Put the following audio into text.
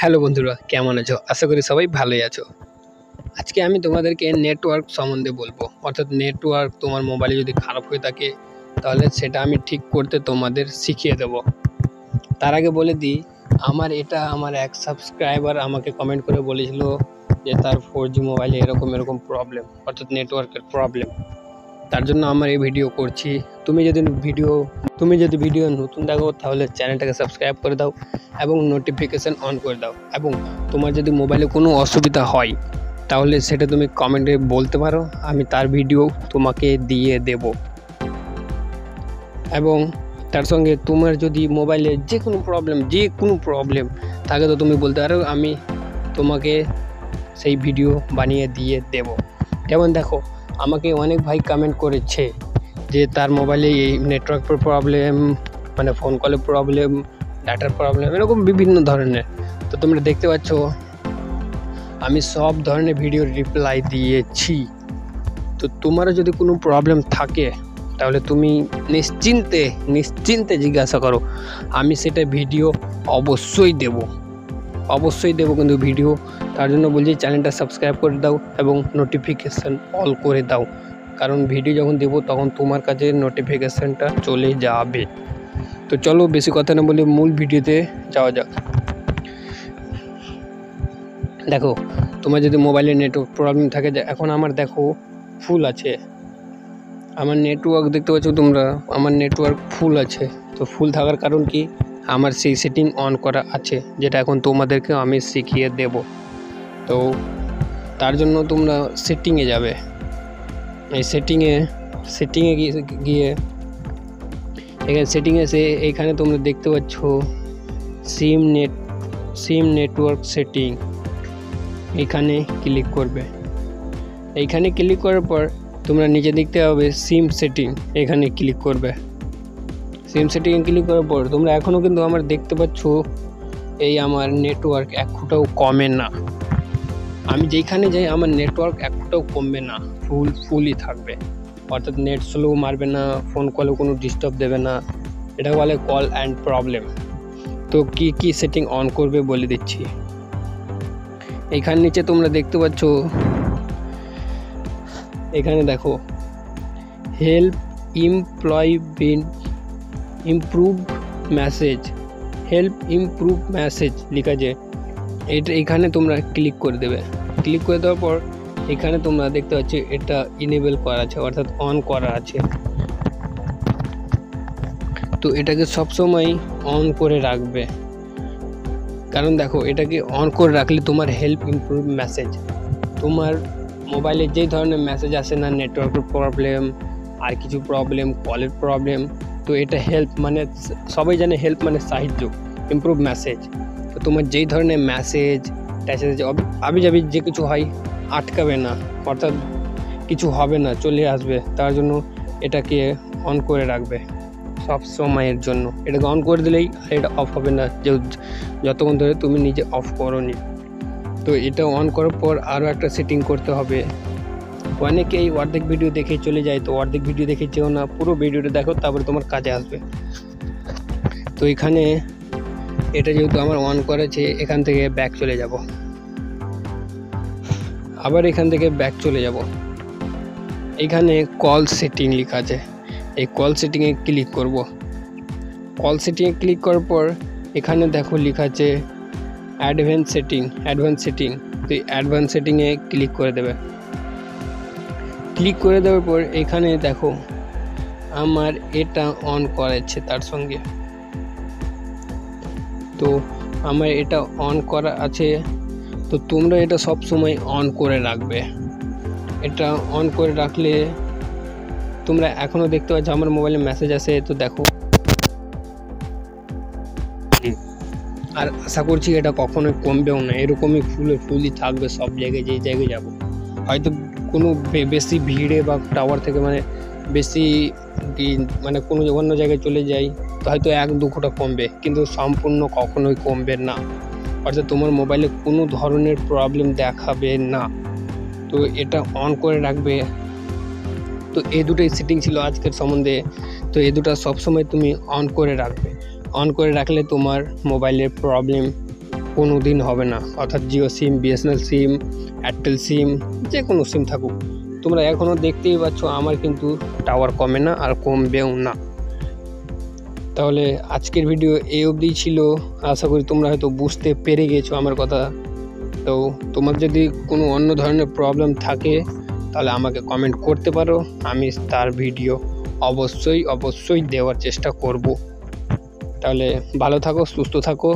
Hello বন্ধুরা, কেমন আছো? আশা করি সবাই ভালোই আছো। আজকে আমি তোমাদেরকে নেটওয়ার্ক সম্বন্ধে বলবো। অর্থাৎ নেটওয়ার্ক তোমার মোবাইলে যদি খারাপ হয়ে থাকে তাহলে সেটা আমি ঠিক করতে তোমাদের শিখিয়ে দেবো। তার আগে বলে দিই, আমার এক সাবস্ক্রাইবার আমাকে কমেন্ট করে বলেছিল যে তার 4G মোবাইলে এরকম প্রবলেম, অর্থাৎ নেটওয়ার্কের প্রবলেম। তার জন্য আমার এই ভিডিও করছি। তুমি যদি ভিডিও নতুন দেখো তাহলে চ্যানেলটাকে সাবস্ক্রাইব করে দাও এবং নোটিফিকেশান অন করে দাও। এবং তোমার যদি মোবাইলে কোনো অসুবিধা হয় তাহলে সেটা তুমি কমেন্টে বলতে পারো, আমি তার ভিডিও তোমাকে দিয়ে দেব। এবং তার সঙ্গে তোমার যদি মোবাইলে যে কোনো প্রবলেম থাকে তো তুমি বলতে পারো, আমি তোমাকে সেই ভিডিও বানিয়ে দিয়ে দেব। যেমন দেখো, আমাকে অনেক ভাই কমেন্ট করেছে যে তার মোবাইলে এই নেটওয়ার্কের প্রবলেম, মানে ফোন কলের প্রবলেম, ডাটার প্রবলেম, এরকম বিভিন্ন ধরনের। তো তোমরা দেখতে পাচ্ছ আমি সব ধরনের ভিডিও রিপ্লাই দিয়েছি। তো তোমারও যদি কোনো প্রবলেম থাকে তাহলে তুমি নিশ্চিন্তে জিজ্ঞাসা করো, আমি সেটা ভিডিও অবশ্যই দেব কিন্তু ভিডিও। তার জন্য বলছি চ্যানেলটা সাবস্ক্রাইব করে দাও এবং নোটিফিকেশান অল করে দাও, কারণ ভিডিও যখন দেবো তখন তোমার কাছে নোটিফিকেশানটা চলে যাবে। তো চলো বেশি কথা না বলে মূল ভিডিওতে যাওয়া যাক। দেখো, তোমার যদি মোবাইলে নেটওয়ার্ক প্রবলেম থাকে, এখন আমার দেখো ফুল আছে, আমার নেটওয়ার্ক দেখতে পাচ্ছ তোমরা, আমার নেটওয়ার্ক ফুল আছে। তো ফুল থাকার কারণ কি, আমার সেই সেটিং অন করা আছে, যেটা এখন তোমাদেরকে আমি শিখিয়ে দেব। তো তার জন্য তোমরা সেটিংয়ে যাবে। এই সেটিংয়ে গিয়ে এখানে সেটিংয়ে এসে এইখানে তোমরা দেখতে পাচ্ছ সিম নেটওয়ার্ক সেটিং, এইখানে ক্লিক করবে। এইখানে ক্লিক করার পর তোমরা নিচে দেখতে পাবে সিম সেটিং, এখানে ক্লিক করবে। সিম সেটিংয়ে ক্লিক করার পর তোমরা এখনও কিন্তু আমার দেখতে পাচ্ছ এই আমার নেটওয়ার্ক এক ফুটাও কমে না। আমি যেইখানে যাই আমার নেটওয়ার্ক এক ফুটাও কমবে না, ফুলই থাকবে। অর্থাৎ নেট স্লো মারবে না, ফোন কলে কোনো ডিস্টার্ব দেবে না, এটা বলে কল অ্যান্ড প্রবলেম। তো কি সেটিং অন করবে বলে দিচ্ছি। এইখানে নিচে তোমরা দেখতে পাচ্ছ, এখানে দেখো হেল্প ইমপ্রুভ মেসেজ লেখা আছে, এইখানে তোমরা ক্লিক করে দেবে। ক্লিক করে দেওয়ার পর এখানে তোমরা দেখতে পাচ্ছ এটা ইনেবল করা আছে, অর্থাৎ অন করা আছে। তো এটাকে সবসময় অন করে রাখবে, কারণ দেখো এটাকে অন করে রাখলে তোমার হেল্প ইমপ্রুভ মেসেজ, তোমার মোবাইলে যেই ধরনের মেসেজ আসে না, নেটওয়ার্কের প্রবলেম, আর কিছু প্রবলেম, কলের প্রবলেম, তো এটা হেল্প মানে সবাই জানে হেল্প মানে সাহায্য, ইমপ্রুভ মেসেজ। তো তোমার যেই ধরনের মেসেজ আবিজাবি যে কিছু হয় আটকাবে না, অর্থাৎ কিছু হবে না, চলে আসবে। তার জন্য এটাকে অন করে রাখবে সব সময়ের জন্য। এটাকে অন করে দিলেই এটা অফ হবে না, যতক্ষণ ধরে তুমি নিজে অফ করোনি। তো এটা অন করার পর আরও একটা সেটিং করতে হবে। অনেকেই অর্ধেক ভিডিও দেখে চলে যায়, তো অর্ধেক ভিডিও দেখে যেও না, পুরো ভিডিওটা দেখো, তারপরে তোমার কাজে আসবে। তো এখানে এটা যেহেতু আমার অন করেছে, এখান থেকে ব্যাক চলে যাব, আবার এখান থেকে ব্যাক চলে যাব। এখানে কল সেটিং লেখা আছে, এই কল সেটিংয়ে ক্লিক করব। কল সেটিংয়ে ক্লিক করার পর এখানে দেখো লেখা আছে অ্যাডভান্স সেটিং। তো অ্যাডভান্স সেটিংয়ে ক্লিক করে দেবে। ক্লিক করে দেওয়ার পর এখানে দেখো আমার এটা অন করেছে তার সঙ্গে, তো আমার এটা অন করা আছে। তো তোমরা এটা সব সময় অন করে রাখবে। এটা অন করে রাখলে তোমরা এখনও দেখতে পাচ্ছ আমার মোবাইলে মেসেজ আসে, তো দেখো। আর আশা করছি এটা কখনোই কমবেও না, এরকমই ফুলই থাকবে সব জায়গায়, যেই জায়গায় যাব। হয়তো কোনো বেশি ভিড়ে বা টাওয়ার থেকে বেশি কোনো অন্য জায়গায় চলে যাই তো হয়তো 1-2 ফুটা কমবে, কিন্তু সম্পূর্ণ কখনোই কমবে না। অর্থাৎ তোমার মোবাইলে কোনো ধরনের প্রবলেম দেখাবে না। তো এটা অন করে রাখবে। তো এই দুটোই সেটিং ছিল আজকের সম্বন্ধে। তো এই দুটো সবসময় তুমি অন করে রাখবে। অন করে রাখলে তোমার মোবাইলের প্রবলেম কোনো দিন হবে না। অর্থাৎ জিও সিম, বিএসএনএল সিম, এয়ারটেল সিম, যে কোনো সিম থাকুক, তোমরা এখনও দেখতেই পাচ্ছ আমার কিন্তু টাওয়ার কমে না আর কমবেও না। তাহলে আজকের ভিডিও এই অবধিই ছিল। আশা করি তোমরা হয়তো বুঝতে পেরে গেছো আমার কথা। তো তোমার যদি কোনো অন্য ধরনের প্রবলেম থাকে তাহলে আমাকে কমেন্ট করতে পারো, আমি তার ভিডিও অবশ্যই দেওয়ার চেষ্টা করব। তাহলে ভালো থাকো, সুস্থ থাকো।